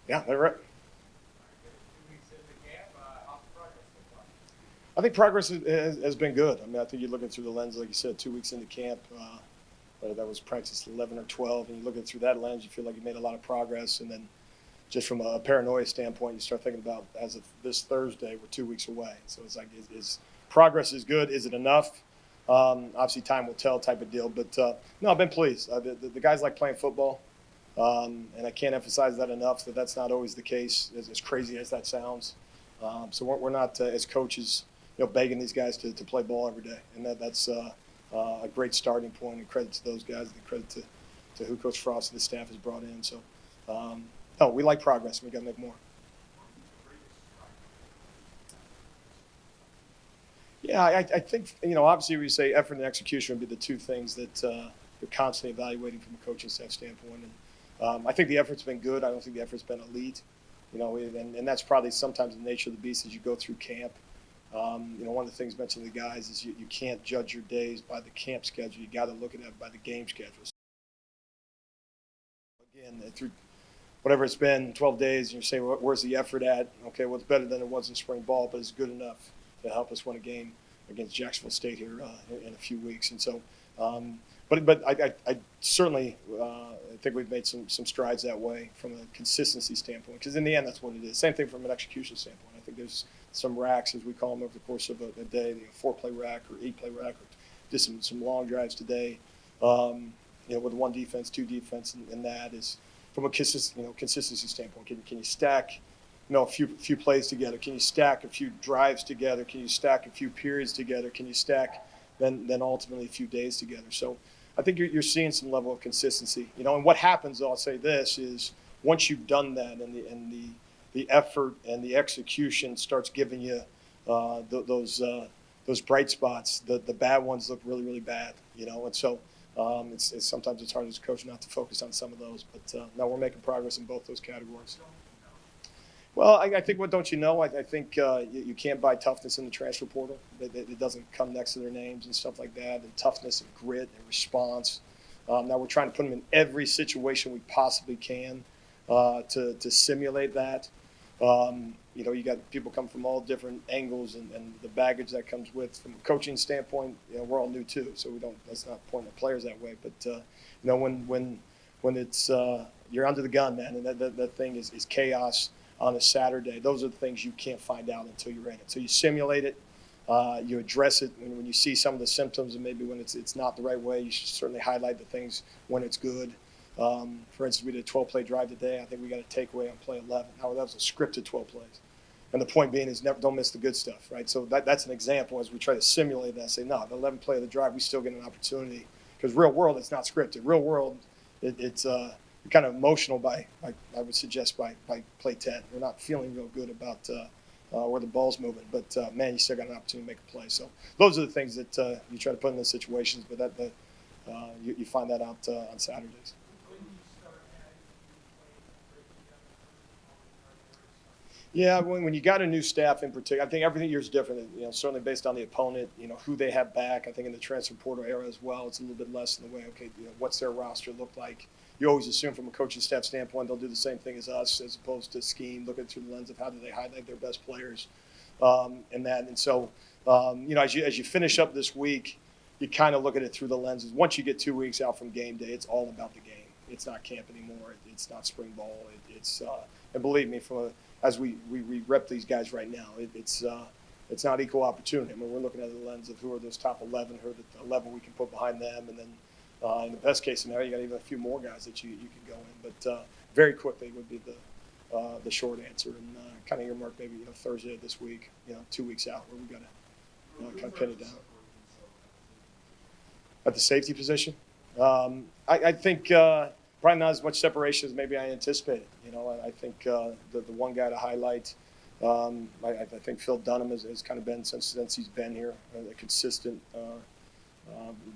Yeah, they're right. I think progress has been good. I mean, I think you're looking through the lens, like you said, 2 weeks into camp. That was practice 11 or 12, and you look at it through that lens, you feel like you made a lot of progress. And then just from a paranoia standpoint, you start thinking about, as of this Thursday, we're 2 weeks away. So it's like, is progress is good? Is it enough? Obviously, time will tell type of deal. But no, I've been pleased. The guys like playing football, and I can't emphasize that enough. That's not always the case, as crazy as that sounds. So we're not as coaches, begging these guys to play ball every day, and that's a great starting point. And credit to those guys, and credit to who Coach Frost and the staff has brought in. So, no, we like progress. We got to make more. Yeah, I think obviously we say effort and execution would be the two things that you're constantly evaluating from a coaching staff standpoint. And I think the effort's been good. I don't think the effort's been elite. And that's probably sometimes the nature of the beast as you go through camp. One of the things mentioned to the guys is you can't judge your days by the camp schedule. You got to look at it by the game schedule. Again, through whatever it's been, 12 days, and you say, where's the effort at? Okay, well, it's better than it was in spring ball, but it's good enough to help us win a game against Jacksonville State here in a few weeks. And so, but I certainly think we've made some strides that way from a consistency standpoint, because in the end, that's what it is. Same thing from an execution standpoint. I think there's some racks, as we call them, over the course of a day, 4-play rack or 8-play rack, or just some long drives today. With one defense, two defense, and that is from a consistency standpoint. Can you stack, a few plays together? Can you stack a few drives together? Can you stack a few periods together? Can you stack then ultimately a few days together? So I think you're seeing some level of consistency. And what happens, I'll say this, is once you've done that, and the effort and the execution starts giving you those bright spots, the bad ones look really, really bad. And so sometimes it's hard as a coach not to focus on some of those, but no, we're making progress in both those categories. Well, I think what don't you know? I think you can't buy toughness in the transfer portal. It doesn't come next to their names and stuff like that. And toughness and grit and response. Now we're trying to put them in every situation we possibly can to simulate that. You got people come from all different angles, and the baggage that comes with from a coaching standpoint. We're all new too, so we don't. That's not pointing at players that way. But when it's you're under the gun, man, and that thing is chaos on a Saturday. Those are the things you can't find out until you're in it. So you simulate it, you address it when you see some of the symptoms, and maybe when it's not the right way. You should certainly highlight the things when it's good. For instance, we did a 12-play drive today. I think we got a takeaway on play 11. Now, that was a scripted 12 plays. And the point being is don't miss the good stuff, right? So that's an example as we try to simulate that. Say, no, the 11th play of the drive, we still get an opportunity. Because real world, it's not scripted. Real world, it's kind of emotional by I would suggest, by play 10. We're not feeling real good about where the ball's moving. But, man, you still got an opportunity to make a play. So those are the things that you try to put in those situations. But you find that out on Saturdays. Yeah, when you got a new staff in particular, I think every year is different. Certainly based on the opponent, who they have back. I think in the transfer portal era as well, it's a little bit less in the way. Okay, what's their roster look like? You always assume from a coaching staff standpoint they'll do the same thing as us, as opposed to scheme, looking through the lens of how do they highlight their best players, and that. And so, as you finish up this week, you kind of look at it through the lenses. Once you get 2 weeks out from game day, it's all about the game. It's not camp anymore. It's not spring ball. And believe me, as we rep these guys right now, it's not equal opportunity. I mean, we're looking at the lens of who are those top 11, who are the 11 we can put behind them, and then in the best case scenario, you got even a few more guys that you can go in. But very quickly would be the short answer, and kind of earmark maybe Thursday of this week, 2 weeks out, where we got to kind of pin it down. At the safety position, I think probably not as much separation as maybe I anticipated. I think the one guy to highlight, I think Phil Dunham has kind of been since he's been here, a consistent,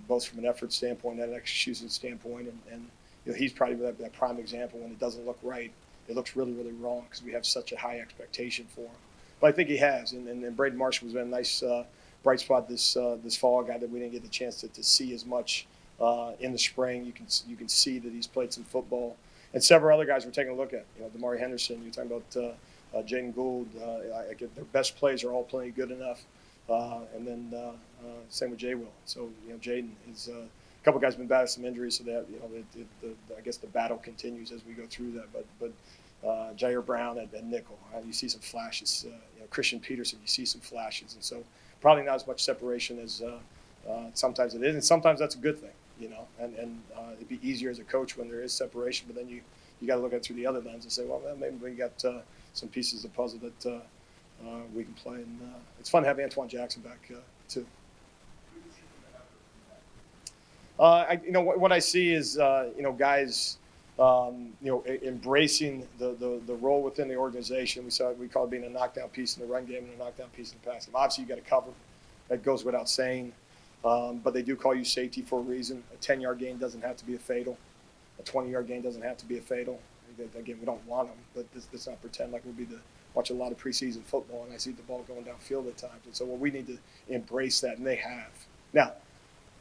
both from an effort standpoint and an execution standpoint, and he's probably that prime example. When it doesn't look right, it looks really, really wrong, because we have such a high expectation for him. But I think he has, and Braden Marshall has been a nice bright spot this fall, a guy that we didn't get the chance to see as much in the spring. You can see that he's played some football. and several other guys we're taking a look at. Damari Henderson. You're talking about Jaden Gould. Their best plays are all playing good enough, and then same with Jay Will. So Jaden is. A couple guys have been battling some injuries, so that I guess the battle continues as we go through that. But Jair Brown at nickel, you see some flashes. Christian Peterson, you see some flashes, and so probably not as much separation as sometimes it is, and sometimes that's a good thing. And it'd be easier as a coach when there is separation, but then you got to look at it through the other lens and say, well, maybe we got some pieces of the puzzle that we can play, and it's fun to have Antoine Jackson back too. What I see is guys embracing the role within the organization. We call it being a knockdown piece in the run game and a knockdown piece in the pass game. Obviously, you got to cover. That goes without saying. But they do call you safety for a reason. A 10-yard gain doesn't have to be a fatal. A 20-yard gain doesn't have to be a fatal. Again, we don't want them, but let's not pretend like we'll be watch a lot of preseason football and I see the ball going downfield at times. And so we need to embrace that, and they have. Now,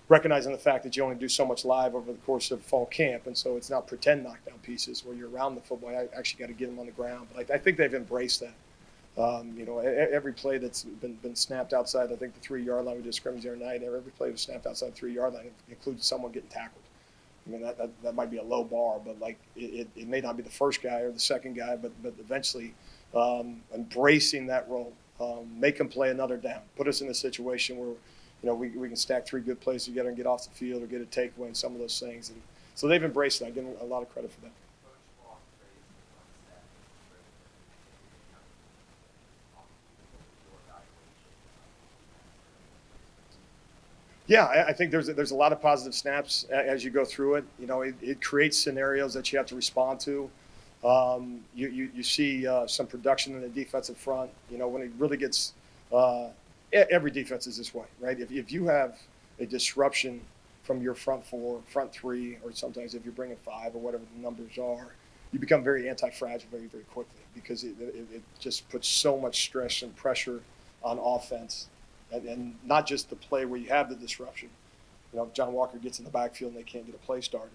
recognizing the fact that you only do so much live over the course of fall camp, and so it's not pretend knockdown pieces where you're around the football. I actually got to get them on the ground. But I think they've embraced that. Every play that's been snapped outside, I think the 3-yard line, we did scrimmage the other night, every play was snapped outside the 3-yard line includes someone getting tackled. I mean, that might be a low bar, but it may not be the first guy or the second guy, but eventually embracing that role, make them play another down, put us in a situation where we can stack 3 good plays together and get off the field or get a takeaway and some of those things. And so they've embraced that. I give them a lot of credit for that. Yeah, I think there's a lot of positive snaps as you go through it. It creates scenarios that you have to respond to. You see some production in the defensive front. When it really gets every defense is this way, right? If you have a disruption from your front 4, front 3, or sometimes if you're bringing 5 or whatever the numbers are, you become very anti-fragile very, very quickly because it just puts so much stress and pressure on offense. And not just the play where you have the disruption. If John Walker gets in the backfield and they can't get a play started,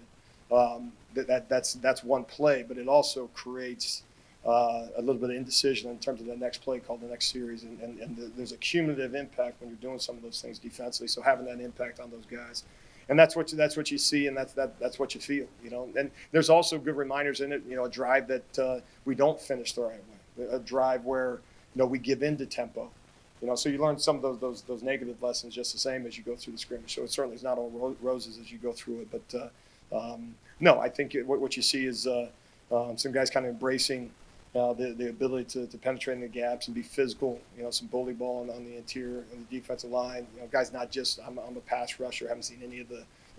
that's one play. But it also creates a little bit of indecision in terms of the next play called the next series. And there's a cumulative impact when you're doing some of those things defensively. So having that impact on those guys, and that's what you see, and that's what you feel. And there's also good reminders in it. A drive that we don't finish the right way, a drive where we give in to tempo. So you learn some of those negative lessons just the same as you go through the scrimmage. So it certainly is not all roses as you go through it. But no, I think what you see is some guys kind of embracing the ability to penetrate in the gaps and be physical. Some bully ball on the interior and the defensive line. Guys not just I'm a pass rusher. Haven't seen any of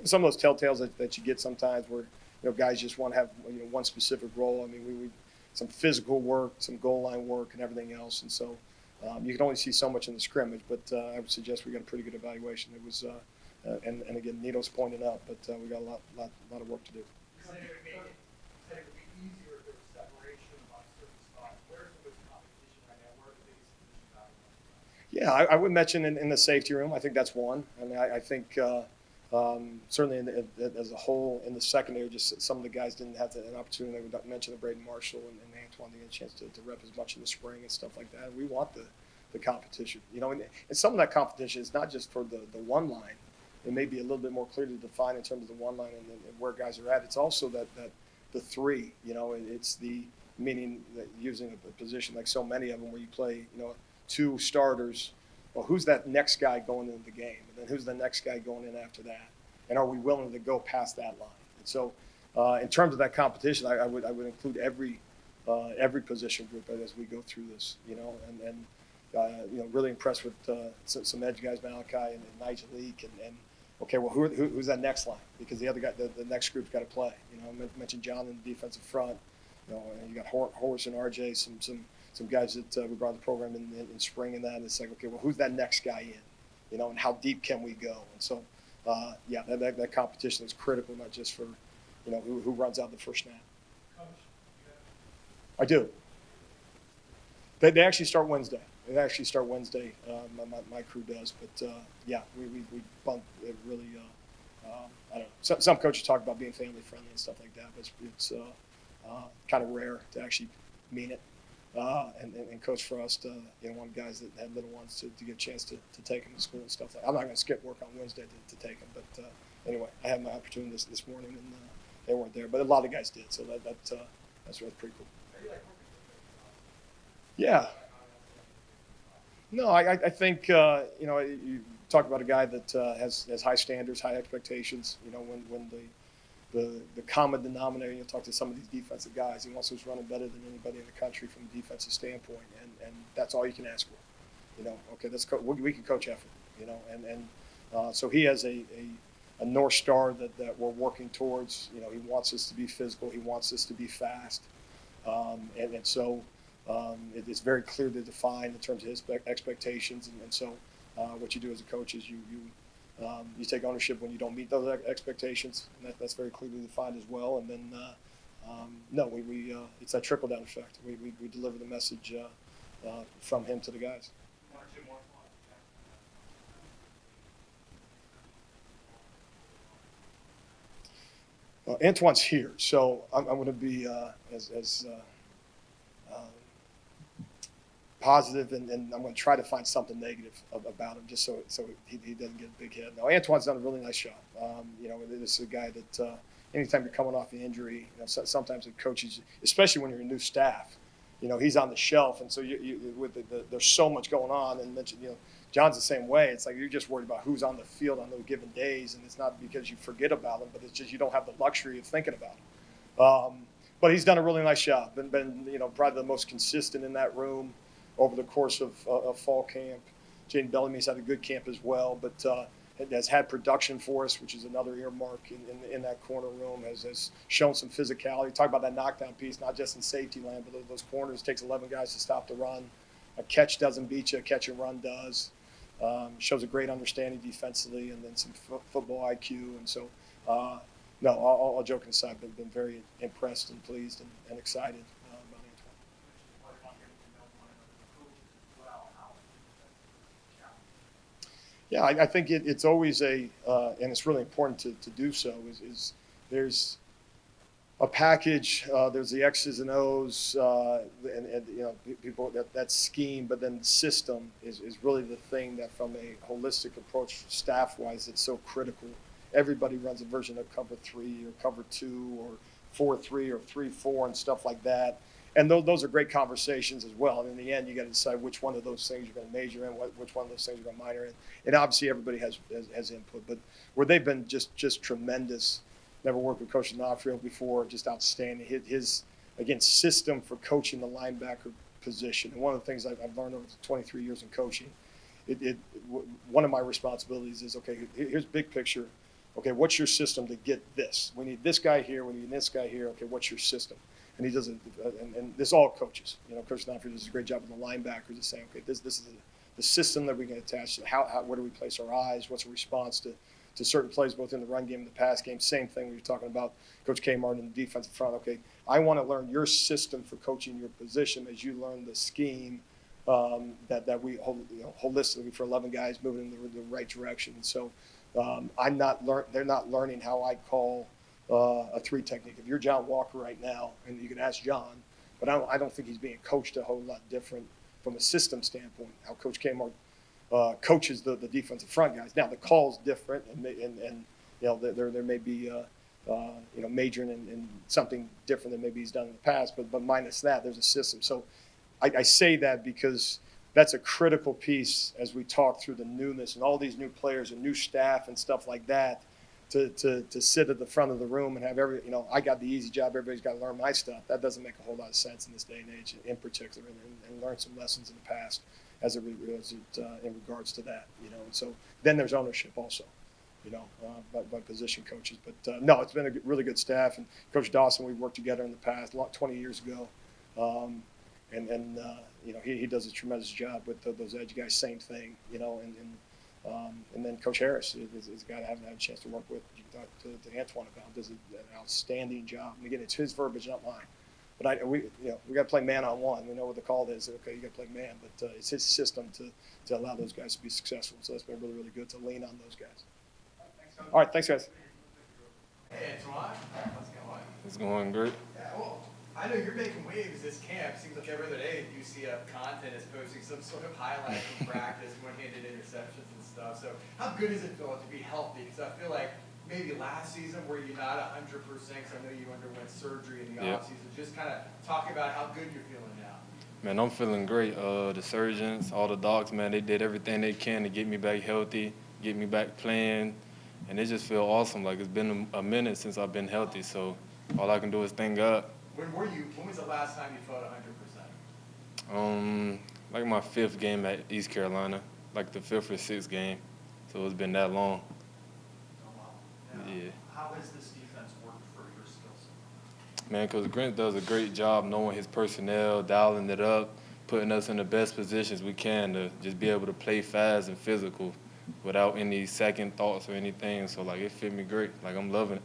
some of those telltales that you get sometimes where guys just want to have one specific role. I mean, we some physical work, some goal line work, and everything else. And so. You can only see so much in the scrimmage, but I would suggest we got a pretty good evaluation. It was, and again, Nito's pointing out, but we got a lot of work to do. Yeah, I would mention in the safety room. I think that's one. I mean, I think certainly as a whole in the secondary, just some of the guys didn't have an opportunity. I would mention the Braden Marshall and Antoine. They get a chance to rep as much in the spring and stuff like that. We want the competition, and some of that competition is not just for the one line. It may be a little bit more clearly defined in terms of the one line and where guys are at. It's also that the 3. It's the meaning that using a position like so many of them where you play 2 starters. Well, who's that next guy going into the game? And then who's the next guy going in after that? And are we willing to go past that line? And so in terms of that competition, I would include every position group as we go through this, and really impressed with some edge guys, Malachi and Nigel Leak, and okay, well, who's that next line? Because the other guy, the next group's got to play. I mentioned John in the defensive front. You got Horace and RJ, some guys that we brought the program in spring and that. And it's like, okay, well, who's that next guy in? And how deep can we go? And so, yeah, that competition is critical, not just for, who runs out the first snap. I do. They actually start Wednesday. My crew does. But, yeah, we bump it really. I don't know. Some coaches talk about being family friendly and stuff like that, but it's kind of rare to actually mean it. And Coach Frost, one of the guys that had little ones to get a chance to take them to school and stuff. I'm not going to skip work on Wednesday to take them, but anyway, I had my opportunity this morning, and they weren't there, but a lot of guys did, so that's really pretty cool. Yeah. No, I think you talk about a guy that has high standards, high expectations. When the common denominator, you talk to some of these defensive guys, he wants us running better than anybody in the country from a defensive standpoint, and that's all you can ask for. Okay, we can coach effort. So he has a North Star that we're working towards. He wants us to be physical. He wants us to be fast, and so it's very clearly defined in terms of his expectations. And so what you do as a coach is you take ownership when you don't meet those expectations, and that's very clearly defined as well. And then it's that trickle down effect. We deliver the message from him to the guys. Antoine's here, so I'm going to be as positive, and I'm going to try to find something negative about him, just so he doesn't get a big head. Now, Antoine's done a really nice job. This is a guy that anytime you're coming off the injury, sometimes the coaches, especially when you're a new staff, he's on the shelf, and so there's so much going on. And mentioned, John's the same way. It's like you're just worried about who's on the field on those given days, and it's not because you forget about them, but it's just you don't have the luxury of thinking about them. But he's done a really nice job, and been probably the most consistent in that room over the course of fall camp. Jaden Bellamy's had a good camp as well, but has had production for us, which is another earmark in that corner room. Has shown some physicality. Talk about that knockdown piece, not just in safety land, but those corners. It takes 11 guys to stop the run. A catch doesn't beat you. A catch and run does. Shows a great understanding defensively, and then some football IQ. And so, no, all joking aside, been very impressed and pleased and excited about Antoine. Yeah, I think it's always and it's really important to do so, is there's a package, there's the X's and O's, and people, that scheme, but then system is really the thing that, from a holistic approach staff-wise, it's so critical. Everybody runs a version of cover 3 or cover 2 or 4-3 or 3-4 and stuff like that. And those are great conversations as well. And in the end, you got to decide which one of those things you're going to major in, which one of those things you're going to minor in. And obviously, everybody has input. But where they've been just tremendous. Never worked with Coach D'Onofrio before, just outstanding. His again, system for coaching the linebacker position. And one of the things I've learned over 23 years in coaching, one of my responsibilities is, okay, here's big picture. Okay, what's your system to get this? We need this guy here. We need this guy here. Okay, what's your system? And he does it, and this all coaches. Coach D'Onofrio does a great job with the linebackers of saying, okay, this is the system that we can attach to. Where do we place our eyes? What's a response to certain plays, both in the run game and the pass game? Same thing when you're talking about Coach K. Martin in the defensive front. Okay, I want to learn your system for coaching your position as you learn the scheme that we holistically for 11 guys moving in the right direction. And so they're not learning how I call a 3 technique. If you're John Walker right now, and you can ask John, but I don't think he's being coached a whole lot different from a system standpoint. How Coach K. Martin coaches the defensive front guys. Now the call's different, and there may be majoring in something different than maybe he's done in the past, but minus that, there's a system. So I say that because that's a critical piece as we talk through the newness and all these new players and new staff and stuff like that. To sit at the front of the room and have I got the easy job. Everybody's got to learn my stuff. That doesn't make a whole lot of sense in this day and age, in particular, and learn some lessons in the past as it in regards to that. And so then there's ownership also, by position coaches. But no, it's been a really good staff. And Coach Dawson, we've worked together in the past, 20 years ago, he does a tremendous job with those edge guys. Same thing, and then Coach Harris is a guy I haven't had a chance to work with. You can talk to Antoine about. Does an outstanding job. And again, it's his verbiage, not mine. But we got to play man on one. We know what the call is. Okay, you got to play man, but it's his system to allow those guys to be successful. So that's been really, really good to lean on those guys. All right, thanks, guys. Hey, Antoine, how's it going? It's going great. Yeah, well, I know you're making waves this camp. Seems like every other day UCF content is posting some sort of highlight from practice, one-handed interceptions and stuff. So how good is it feeling to be healthy? Because I feel like maybe last season were you not 100%, because I know you underwent surgery in the Yep. offseason. Just kind of talk about how good you're feeling now. Man, I'm feeling great. The surgeons, all the docs, man, they did everything they can to get me back healthy, get me back playing, and it just feel awesome. Like it's been a minute since I've been healthy, so all I can do is thank God. When was the last time you felt 100%? Like my fifth game at East Carolina, like the fifth or sixth game, so it's been that long. Oh, wow. Yeah. How has this defense worked for your skill set? Man, because Grinch does a great job knowing his personnel, dialing it up, putting us in the best positions we can to just be able to play fast and physical without any second thoughts or anything. So, like, it fit me great. Like, I'm loving it.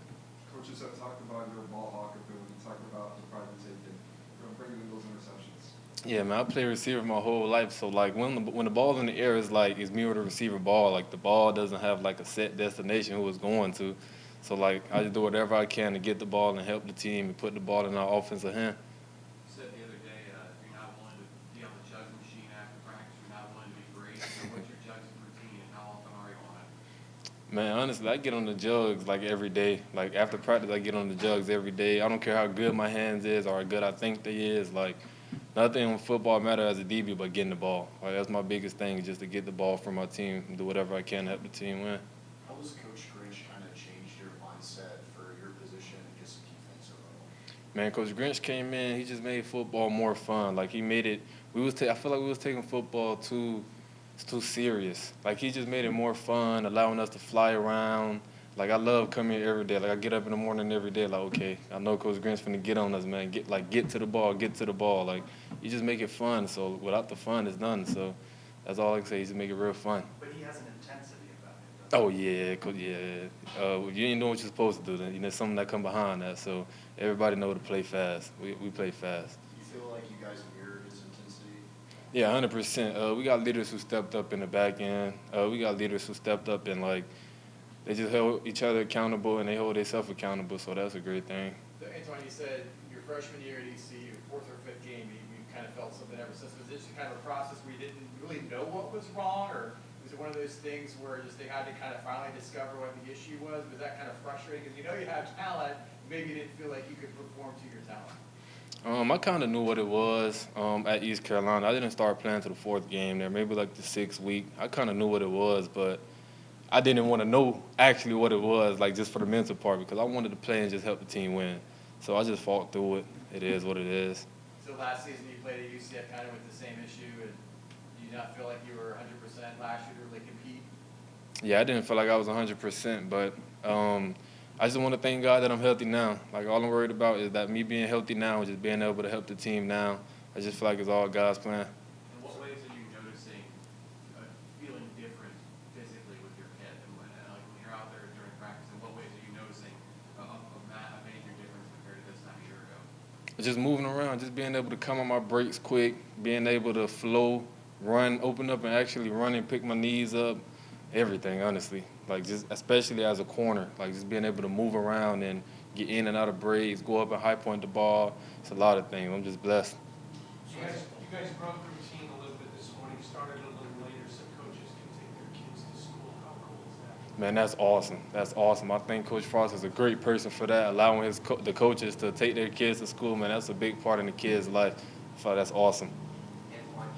Coaches have talked about your ball hawk ability, talked about the pride you take in bringing in those interceptions. Yeah, man, I play receiver my whole life. So, like, when the ball's in the air, it's me or the receiver ball. Like, the ball doesn't have, like, a set destination who it's going to. So, like, I just do whatever I can to get the ball and help the team and put the ball in our offensive hand. You said the other day you're not willing to be on the jugging machine after practice. You're not willing to be great. So what's your jugging routine and how often are you on it? Man, honestly, I get on the jugs like every day. Like after practice, I get on the jugs every day. I don't care how good my hands is or how good I think they is. Like nothing in football matters as a DB but getting the ball. Like that's my biggest thing, is just to get the ball for my team and do whatever I can to help the team win. How has Coach Grinch kind of changed your mindset for your position and just defense overall? Man, Coach Grinch came in. He just made football more fun. Like he made it. I feel like we was taking football too serious. Like he just made it more fun, allowing us to fly around. Like I love coming here every day. Like I get up in the morning every day. Like okay, I know Coach Grinch finna get on us, man. Get to the ball, get to the ball. Like you just make it fun. So without the fun, it's done. So that's all I can say. Just make it real fun. But he has an intensity about it, doesn't Oh yeah, yeah. You ain't doing what you're supposed to do. Then you know something that come behind that. So everybody know to play fast. We play fast. You feel like you guys mirror his intensity? Yeah, 100%. We got leaders who stepped up in the back end. We got leaders who stepped up and like they just held each other accountable and they hold themselves accountable. So that's a great thing. So, Antoine, you said your freshman year at ECU, fourth or fifth game, you kind of felt something ever since. Was this kind of a process where you didn't really know what was wrong, or was it one of those things where just they had to kind of finally discover what the issue was? Was that kind of frustrating? Because you know you have talent, maybe you didn't feel like you could perform to your talent. I kind of knew what it was at East Carolina. I didn't start playing to the fourth game there, maybe like the 6th week. I kind of knew what it was, but I didn't want to know actually what it was, like just for the mental part, because I wanted to play and just help the team win. So I just fought through it. It is what it is. So last season you played at UCF kind of with the same issue, and do you not feel like you were 100% last year to really compete? Yeah, I didn't feel like I was 100%, but I just want to thank God that I'm healthy now. Like all I'm worried about is that me being healthy now and just being able to help the team now. I just feel like it's all God's plan. In what ways are you noticing feeling different physically with your head? And like when you're out there during practice, in what ways are you noticing a major difference compared to this time a year ago? Just moving around, just being able to come on my breaks quick, being able to flow, run, open up and actually run and pick my knees up, everything, honestly. Like just especially as a corner, like just being able to move around and get in and out of breaks, go up and high point the ball. It's a lot of things. I'm just blessed. You guys broke routine a little bit this morning. Started a little later so coaches can take their kids to school. How cool is that? Man, that's awesome. That's awesome. I think Coach Frost is a great person for that, allowing the coaches to take their kids to school. Man, that's a big part in the kids' life. So that's awesome. Antoine,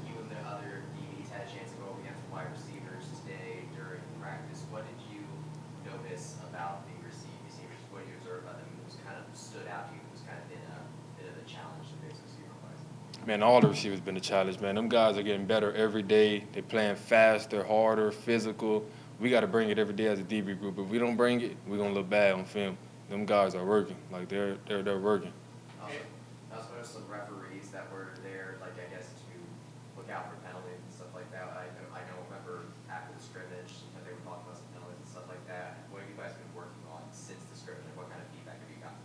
you and the other DBs had a chance to go up against the wide receivers today during practice. What did you notice about the receivers? What did you observe about them? Who's kind of stood out to you? Who's kind of been a bit of a challenge to face receiver-wise? Man, all the receivers been a challenge, man. Them guys are getting better every day. They're playing faster, harder, physical. We got to bring it every day as a DB group. If we don't bring it, we're going to look bad on film. Them guys are working. Like, they're working. I also noticed some referees that were there, like, I guess, to look out for penalties and stuff like that. I don't remember after the scrimmage that they were talking about some penalties and stuff like that. What have you guys been working on since the scrimmage? What kind of feedback have you gotten?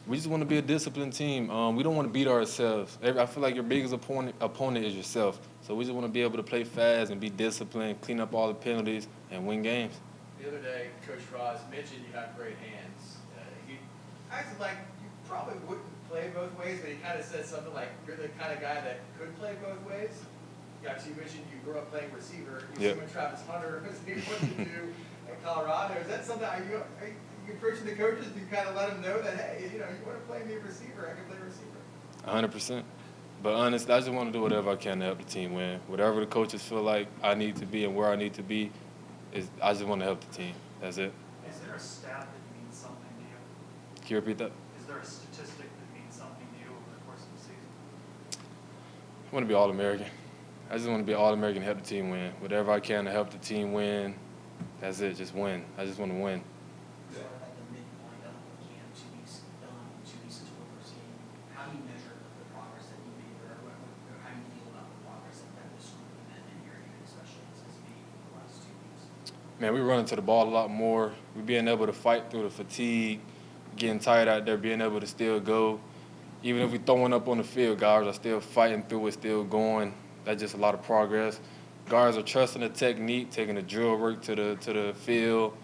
We just want to be a disciplined team. We don't want to beat ourselves. I feel like your biggest opponent is yourself. So we just want to be able to play fast and be disciplined, clean up all the penalties, and win games. The other day, Coach Ross mentioned you have great hands. He acted like you probably wouldn't play both ways, but he kind of said something like, you're the kind of guy that could play both ways. Yeah, so you mentioned you grew up playing receiver. You see when Travis Hunter was able to do at Colorado. Is that something, are you approaching the coaches to kind of let them know that, hey, you want to play me receiver, I can play receiver? 100%. But honestly, I just want to do whatever I can to help the team win. Whatever the coaches feel like I need to be and where I need to be, I just want to help the team. That's it. Is there a stat that means something to you? Can you repeat that? Is there a statistic that means something to you over the course of the season? I want to be All-American. I just want to be All-American and help the team win. Whatever I can to help the team win, that's it. Just win. I just want to win. Sort of at the midpoint of camp, 2 weeks done, 2 weeks until the first game. How do you measure the progress that you made, or how do you feel about the progress that this group and your unit especially has made for the last 2 weeks? Man, we running to the ball a lot more. We being able to fight through the fatigue, getting tired out there, being able to still go. Even if we throwing up on the field, guys are still fighting through it, still going. That's just a lot of progress. Guys are trusting the technique, taking the drill work to the field.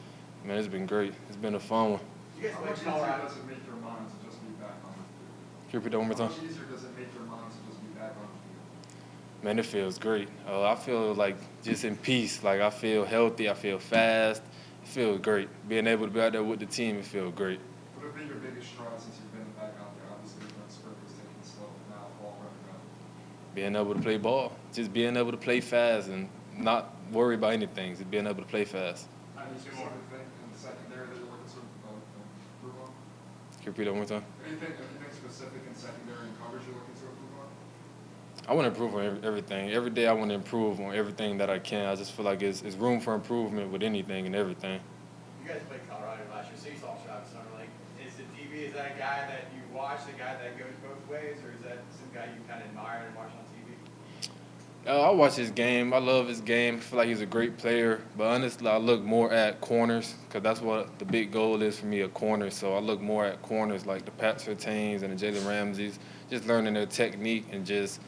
Man, it's been great. It's been a fun one. You guys How play much easier Colorado. does it make your mind to just be back on the field? Can you repeat that one more How time? much easier does it make your mind to just be back on the field? Man, it feels great. I feel like just in peace. Like I feel healthy. I feel fast. It feels great. Being able to be out there with the team, it feels great. What have been your biggest strides since you've been back out there? Obviously, the spurt was taking it slow, now ball running out. Being able to play ball. Just being able to play fast and not worry about anything. Just being able to play fast. Any specific thing in the secondary that you're looking to improve on? Can you repeat that one more time? Anything specific in secondary and coverage you're looking to improve on? I want to improve on everything. Every day I want to improve on everything that I can. I just feel like it's room for improvement with anything and everything. You guys played Colorado last year, so you saw Travis Hunter. Like, is the DB, is that a guy that you watch, the guy that goes both ways, or is that some guy you kind of admire and watch on TV? I watch his game. I love his game. I feel like he's a great player. But honestly, I look more at corners because that's what the big goal is for me, a corner. So I look more at corners like the Pat Surtains and the Jalen Ramseys, just learning their technique and just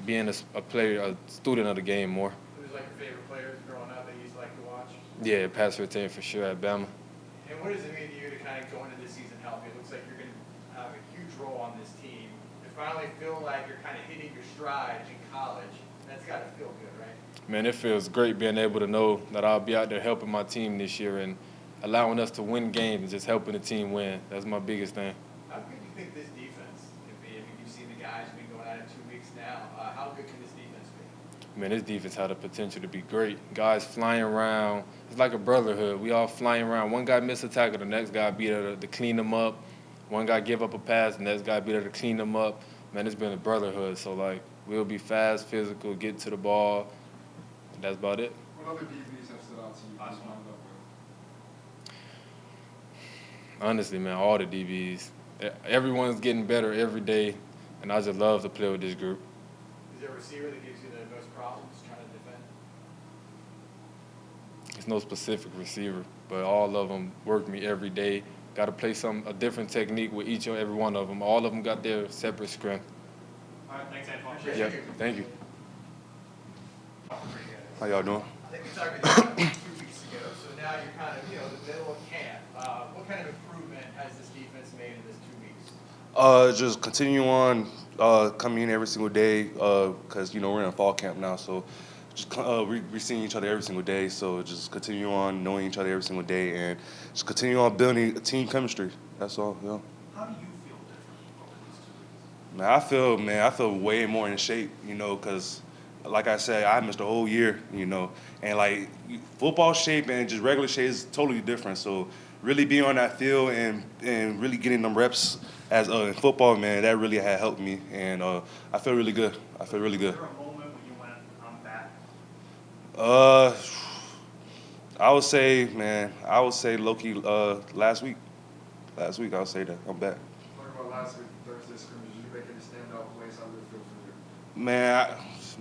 being a player, a student of the game more. Who's like your favorite players growing up that you used to like to watch? Yeah, Pat Surtain for sure at Bama. And what does it mean to you to kind of go into this season healthy? It looks like you're going to have a huge role on this team. To finally feel like you're kind of hitting your stride in college, that's got to feel good, right? Man, it feels great being able to know that I'll be out there helping my team this year and allowing us to win games and just helping the team win. That's my biggest thing. How good do you think this defense can be? I mean, you've seen the guys been going at it 2 weeks now. How good can this defense be? Man, this defense had the potential to be great. Guys flying around. It's like a brotherhood. We all flying around. One guy miss a tackle, the next guy be there to clean them up. One guy give up a pass, the next guy be there to clean them up. Man, it's been a brotherhood. So, like, we'll be fast, physical, get to the ball. And that's about it. What other DBs have stood out to you? Just lined up with? Honestly, man, all the DBs. Everyone's getting better every day, and I just love to play with this group. Is there a receiver that gives you the most problems trying to defend? It's no specific receiver, but all of them work me every day. Got to play a different technique with each and every one of them. All of them got their separate strength. All right, thanks, Antoine. Yeah, thank you. How y'all doing? I think we talked about it 2 weeks ago, so now you're kind of, the middle of camp. What kind of improvement has this defense made in this 2 weeks? Just continue on coming in every single day because, we're in fall camp now. So just we're seeing each other every single day. So just continue on knowing each other every single day and just continue on building a team chemistry. That's all, How do you feel different over these 2 weeks? I feel way more in shape, because like I said, I missed a whole year, and like football shape and just regular shape is totally different. So really being on that field and really getting them reps as in football, man, that really had helped me, and I feel really good. Was there a moment when you went, I'm back? I would say low-key last week. I would say that I'm back. Talk about last week, Thursday scrimmage. Did you make any standout plays? How did it feel for you?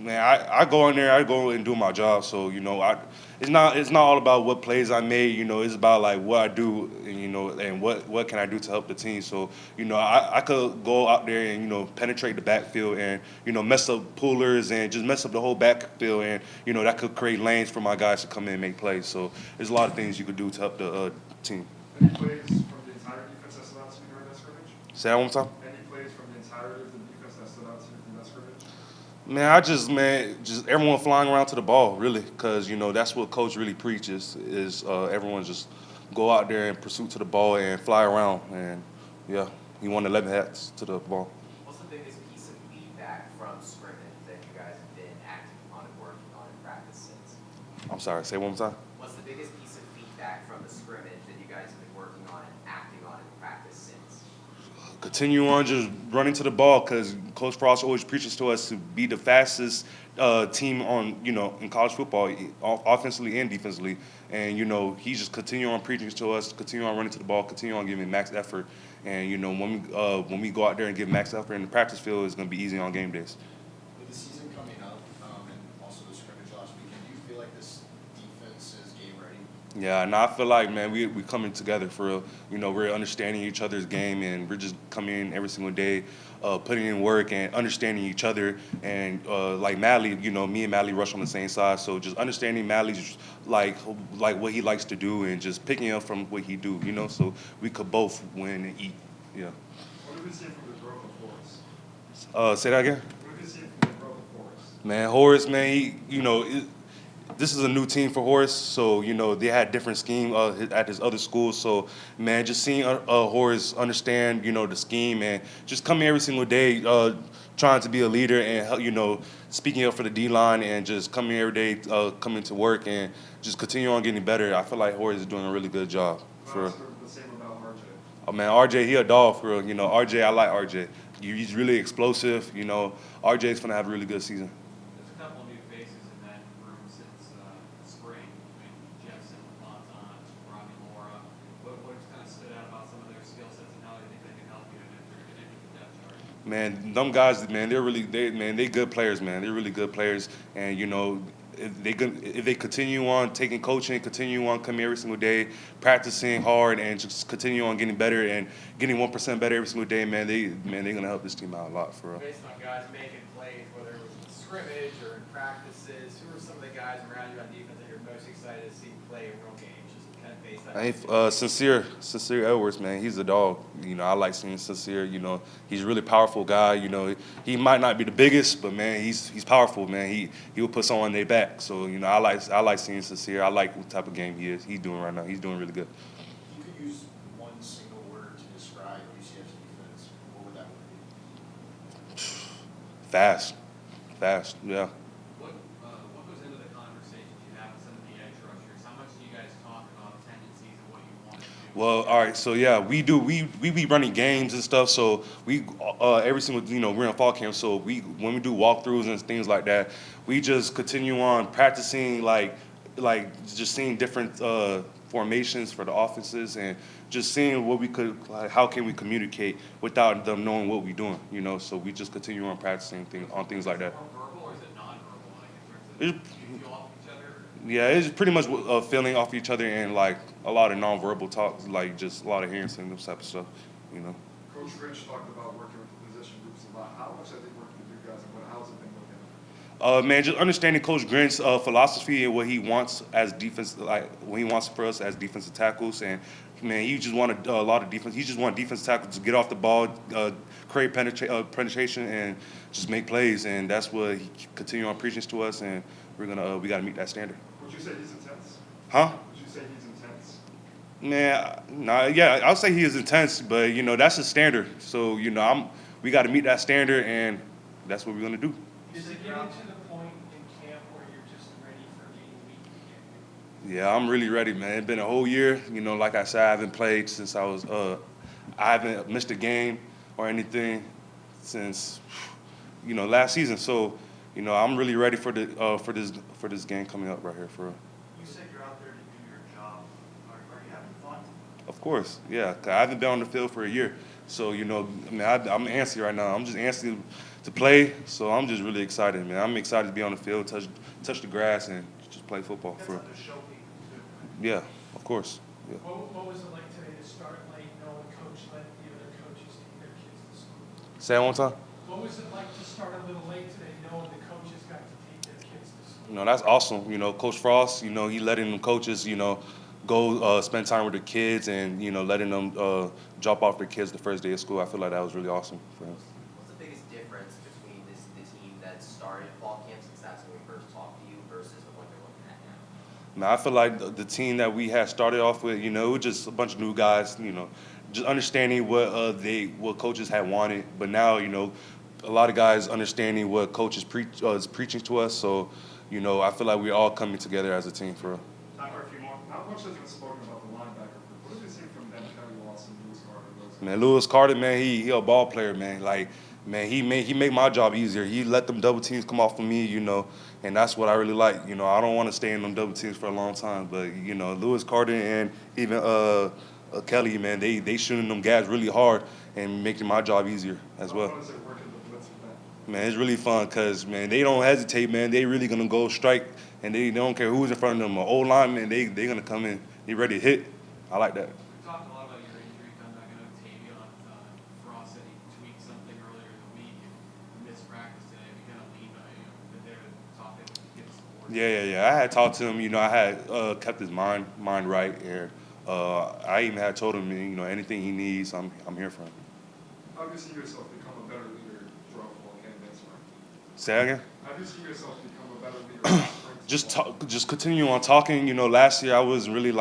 I go in there, I go and do my job. So it's not all about what plays I made. It's about like what I do, and what can I do to help the team. So I could go out there and penetrate the backfield and mess up pullers and just mess up the whole backfield, and that could create lanes for my guys to come in and make plays. So there's a lot of things you could do to help the team. Any plays from the entire defense that stood out to you during that scrimmage? Say that one more time. Any plays from the entire Man, just everyone flying around to the ball, really, because that's what coach really preaches is everyone just go out there and pursue to the ball and fly around, and yeah, he won 11 hats to the ball. What's the biggest piece of feedback from scrimmage that you guys have been acting on and working on in practice since? I'm sorry, say it one more time. What's the biggest piece of feedback from the scrimmage that you guys have been working on and acting on in practice since? Continue on just running to the ball because Coach Frost always preaches to us to be the fastest team in college football, offensively and defensively. And he just continue on preaching to us, continue on running to the ball, continue on giving max effort. And when we go out there and give max effort in the practice field, it's going to be easy on game days. With the season coming up, and also the scrimmage last weekend, do you feel like this defense is game ready? Yeah, and I feel like, man, we coming together for real. We're understanding each other's game, and we're just coming in every single day, putting in work and understanding each other. And like Madley, me and Madley rush on the same side, so just understanding Madley's like what he likes to do, and just picking up from what he do. So we could both win and eat. Yeah. What do we see from the growth of Horace? Say that again. What do we see from the growth of Horace? Man, Horace, man, this is a new team for Horace, so they had different scheme at his other schools. So man, just seeing Horace understand the scheme and just coming every single day, trying to be a leader and speaking up for the D line and just coming every day, coming to work and just continue on getting better. I feel like Horace is doing a really good job. The same about RJ. Oh man, RJ, he a dog for real. RJ, I like RJ. He's really explosive. RJ's gonna have a really good season. There's a couple of new faces in that room since spring. Jefferson, Antoine, Robbie Laura. What's kind of stood out about some of their skill sets and how they think they can help you if you're getting into the depth chart? Man, them guys, man, they good players, man. They're really good players, and if they continue on taking coaching, continue on coming every single day, practicing hard, and just continue on getting better and getting 1% better every single day, man, they're gonna help this team out a lot for real. Based on guys making plays, whether it was in scrimmage or in practices, who are some of the guys around you on defense that you're most excited to see play in real games? Just kind of based on. Sincere Edwards, man, he's a dog. I like seeing Sincere. He's a really powerful guy. He might not be the biggest, but man, he's powerful, man. He will put someone on their back. So I like seeing Sincere. I like what type of game he's doing right now. He's doing really good. If you could use one single word to describe UCF's defense, what would that word be? Fast, yeah. What goes into the conversations you have with some of the edge rushers? How much do you guys talk about tendencies and what you want to do? Well, all right. So yeah, we do. We be running games and stuff. So we every single we're in fall camp. So when we do walkthroughs and things like that, we just continue on practicing like just seeing different formations for the offenses and just seeing what we could how can we communicate without them knowing what we're doing. So we just continue on practicing things like that. Is it more verbal or is it non-verbal? Like in terms of do you feel off each other? Yeah, it's pretty much feeling off each other and like a lot of nonverbal talks, like just a lot of hearing those type of stuff. Coach Grinch talked about working with the position groups a lot. How much have they worked with you guys and how's it been looking? Man, just understanding Coach Grinch's philosophy and what he wants as defense, like what he wants for us as defensive tackles, and man, he just wanted a lot of defense. He just wanted defensive tackles to get off the ball, create penetration, and just make plays, and that's what he continue on preaching to us, and we got to meet that standard. Would you say he's intense? Huh? Would you say he's intense? Man, nah, yeah, I'll say he is intense, but that's his standard. So we got to meet that standard, and that's what we're gonna do. Is it getting to the point in camp where you're just ready for game week? Yeah, I'm really ready, man. It's been a whole year. Like I said, I haven't played since I haven't missed a game or anything since, last season. So, I'm really ready for this game coming up right here for real. You said you're out there to do your job. Are you having fun? Of course, yeah. 'Cause I haven't been on the field for a year. So, I'm antsy right now. I'm just antsy to play. So I'm just really excited, man. I'm excited to be on the field, touch the grass, and just play football. That's something to show people too. Yeah, of course. Yeah. What was it like today to start late, knowing Coach let the other coaches take their kids to school? Say that one time. What was it like to start a little late today, knowing the coaches got to take their kids to school? That's awesome. Coach Frost, he letting them coaches, go spend time with their kids and, letting them drop off their kids the first day of school. I feel like that was really awesome for him. What's the biggest difference between the team that started fall camp, since that's when we first talked to you, versus the one you're looking at now? Man, I feel like the team that we had started off with, it was just a bunch of new guys, just understanding what coaches had wanted. But now, a lot of guys understanding what coaches is preaching to us. So, I feel like we're all coming together as a team for real. Time for a few more. Not much has been spoken about the linebacker group. What have you seen from Ben Kelly, Lawson, Lewis Carter, those guys? Man, Lewis Carter, man, he a ball player, man. Like, man, he made my job easier. He let them double teams come off of me, and that's what I really like. I don't want to stay in them double teams for a long time, but Lewis Carter and even Kelly, man, they shooting them guys really hard and making my job easier as well. How is it working the blitz with that? Man, it's really fun because, man, they don't hesitate, man. They really gonna go strike, and they don't care who's in front of them. An old lineman, they gonna come in. They ready to hit. I like that. We talked a lot about your injury comeback. I know Tavion Frost said he tweaked something earlier in the week and missed practice today. We kind of leaned on you, been there to talk to him, give support. Yeah. I had talked to him. I had kept his mind right, and I even had told him, anything he needs, I'm here for him. How do you see yourself become a better leader throughout fall camp this spring? Say that again. How do you see yourself become a better leader this spring? Just continue on talking. Last year I wasn't really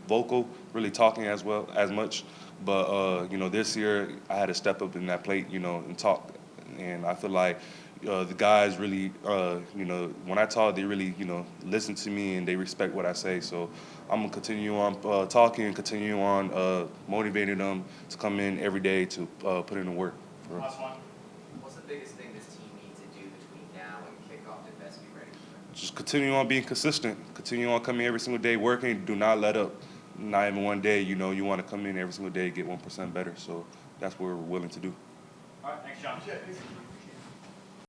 vocal, really talking as much. But this year I had to step up in that plate, and talk. And I feel like the guys really, when I talk, they really, listen to me and they respect what I say. So I'm gonna continue on talking, continue on motivating them to come in every day to put in the work. Last one. What's the biggest thing this team needs to do between now and kickoff to best be ready for it? Just continue on being consistent. Continue on coming every single day, working. Do not let up. Not even one day. You want to come in every single day, get 1% better. So that's what we're willing to do. All right, thanks, John.